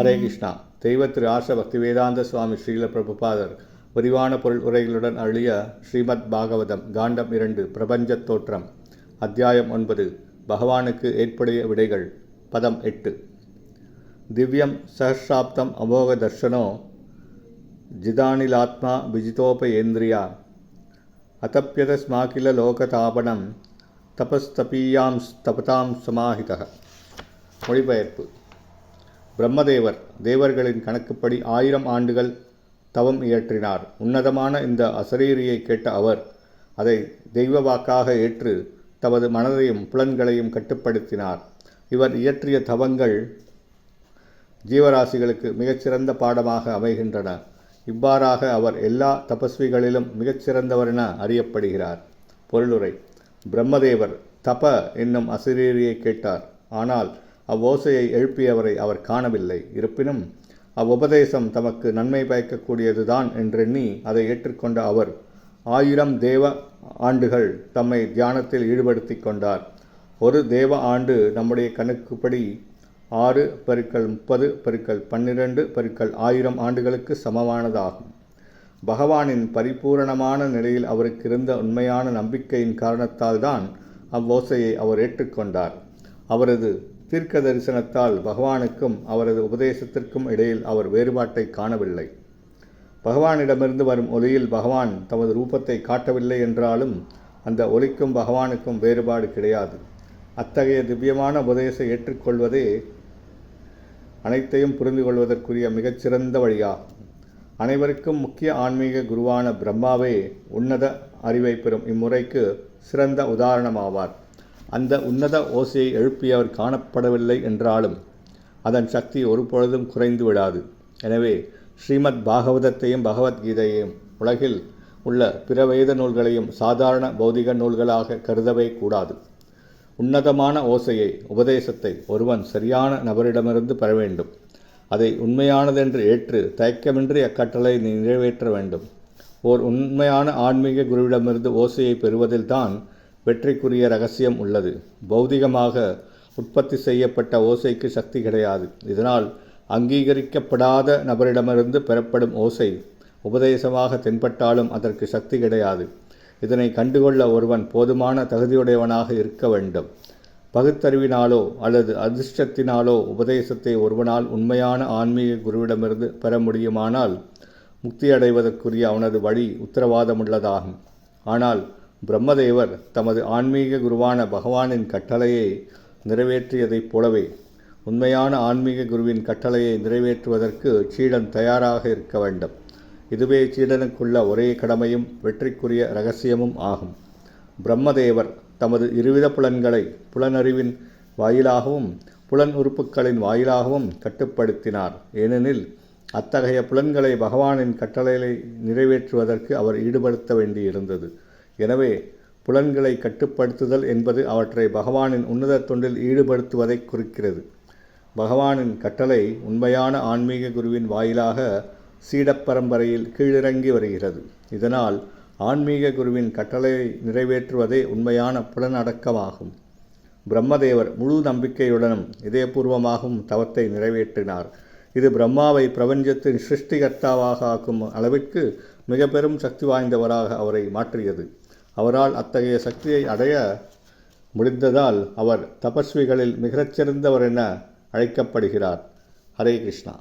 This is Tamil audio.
ஹரே கிருஷ்ணா. தெய்வ திரு ஆர்ஷ பக்தி வேதாந்த சுவாமி ஸ்ரீல பிரபுபாதர் விரிவான பொருள் உரைகளுடன் அருளிய ஸ்ரீமத் பாகவதம் காண்டம் 2 பிரபஞ்சத் தோற்றம் அத்தியாயம் 9 பகவானுக்கு ஏற்புடைய விடைகள் பதம் 8. திவ்யம் சஹஸ்ராப்தம் அமோக தர்ஷனோ ஜிதானிலாத்மா விஜிதோபயேந்திரியா அதப்யத ஸ்மாகில லோகதாபனம் தபஸ்தபீயாம் தபதாம் சமாஹிதः. மொழிபெயர்ப்பு. பிரம்மதேவர் தேவர்களின் கணக்குப்படி 1000 ஆண்டுகள் தவம் இயற்றினார். உன்னதமான இந்த அசரீரியை கேட்ட அவர் அதை தெய்வ வாக்காக ஏற்று தமது மனதையும் புலன்களையும் கட்டுப்படுத்தினார். இவர் இயற்றிய தவங்கள் ஜீவராசிகளுக்கு மிகச்சிறந்த பாடமாக அமைகின்றன. இவ்வாறாக அவர் எல்லா தபஸ்விகளிலும் மிகச்சிறந்தவரென அறியப்படுகிறார். பொருளுரை. பிரம்மதேவர் தப என்னும் அசரீரியை கேட்டார். ஆனால் அவ்வோசையை எழுப்பியவரை அவர் காணவில்லை. இருப்பினும் அவ்வுபதேசம் தமக்கு நன்மை பயக்கக்கூடியதுதான் என்றெண்ணி அதை ஏற்றுக்கொண்ட அவர் 1000 தேவ ஆண்டுகள் தம்மை தியானத்தில் ஈடுபடுத்தி கொண்டார். ஒரு தேவ ஆண்டு நம்முடைய கணக்குப்படி 6 × 30 × 12 × 1000 ஆண்டுகளுக்கு சமமானதாகும். பகவானின் பரிபூரணமான நிலையில் அவருக்கு இருந்த உண்மையான நம்பிக்கையின் காரணத்தால் தான் அவ்வோசையை அவர் ஏற்றுக்கொண்டார். அவரது தீர்க்க தரிசனத்தால் பகவானுக்கும் அவரது உபதேசத்திற்கும் இடையில் அவர் வேறுபாட்டை காணவில்லை. பகவானிடமிருந்து வரும் ஒலியில் பகவான் தமது ரூபத்தை காட்டவில்லை என்றாலும் அந்த ஒலிக்கும் பகவானுக்கும் வேறுபாடு கிடையாது. அத்தகைய திவ்யமான உபதேசத்தை ஏற்றுக்கொள்வதே அனைத்தையும் புரிந்து கொள்வதற்குரிய மிகச்சிறந்த வழியாகும். அனைவருக்கும் முக்கிய ஆன்மீக குருவான பிரம்மாவே உன்னத அறிவை பெறும் இம்முறைக்கு சிறந்த உதாரணமாவார். அந்த உன்னத ஓசையை எழுப்பியவர் காணப்படவில்லை என்றாலும் அதன் சக்தி ஒருபொழுதும் குறைந்து விடாது. எனவே ஸ்ரீமத் பாகவதத்தையும் பகவத்கீதையையும் உலகில் உள்ள பிற வேத நூல்களையும் சாதாரண பௌதிக நூல்களாக கருதவே கூடாது. உன்னதமான ஓசையை உபதேசத்தை ஒருவன் சரியான நபரிடமிருந்து பெற வேண்டும். அதை உண்மையானதென்று ஏற்று தயக்கமின்றி அக்கட்டளை நிறைவேற்ற வேண்டும். ஓர் உண்மையான ஆன்மீக குருவிடமிருந்து ஓசையை பெறுவதில்தான் வெற்றிக்குரிய ரகசியம் உள்ளது. பௌதிகமாக உற்பத்தி செய்யப்பட்ட ஓசைக்கு சக்தி கிடையாது. இதனால் அங்கீகரிக்கப்படாத நபரிடமிருந்து பெறப்படும் ஓசை உபதேசமாக தென்பட்டாலும் அதற்கு சக்தி கிடையாது. இதனை கண்டுகொள்ள ஒருவன் போதுமான தகுதியுடையவனாக இருக்க வேண்டும். பகுத்தறிவினாலோ அல்லது அதிர்ஷ்டத்தினாலோ உபதேசத்தை ஒருவனால் உண்மையான ஆன்மீக குருவிடமிருந்து பெற முடியுமானால் முக்தியடைவதற்குரிய அவனது வழி உத்தரவாதமுள்ளதாகும். ஆனால் பிரம்மதேவர் தமது ஆன்மீக குருவான பகவானின் கட்டளையை நிறைவேற்றியதைப் போலவே உண்மையான ஆன்மீக குருவின் கட்டளையை நிறைவேற்றுவதற்கு சீடன் தயாராக இருக்க வேண்டும். இதுவே சீடனுக்குள்ள ஒரே கடமையும் வெற்றிக்குரிய இரகசியமும் ஆகும். பிரம்மதேவர் தமது இருவித புலன்களை புலனறிவின் வாயிலாகவும் புலன் உறுப்புகளின் வாயிலாகவும் கட்டுப்படுத்தினார். ஏனெனில் அத்தகைய புலன்களை பகவானின் கட்டளையை நிறைவேற்றுவதற்கு அவர் ஈடுபடுத்த வேண்டியிருந்தது. எனவே புலன்களை கட்டுப்படுத்துதல் என்பது அவற்றை பகவானின் உன்னத தொண்டில் ஈடுபடுத்துவதை குறிக்கிறது. பகவானின் கட்டளை உண்மையான ஆன்மீக குருவின் வாயிலாக சீடப்பரம்பரையில் கீழிறங்கி வருகிறது. இதனால் ஆன்மீக குருவின் கட்டளையை நிறைவேற்றுவதே உண்மையான புலனடக்கமாகும். பிரம்மதேவர் முழு நம்பிக்கையுடனும் இதயபூர்வமாகவும் தவத்தை நிறைவேற்றினார். இது பிரம்மாவை பிரபஞ்சத்தின் சிருஷ்டிகர்த்தாவாக ஆக்கும் அளவிற்கு மிக பெரும் சக்தி வாய்ந்தவராக அவரை மாற்றியது. அவரால் அத்தகைய சக்தியை அடைய முடிந்ததால் அவர் தபஸ்விகளில் மிகச்சிறந்தவர் என அழைக்கப்படுகிறார். ஹரே கிருஷ்ணா.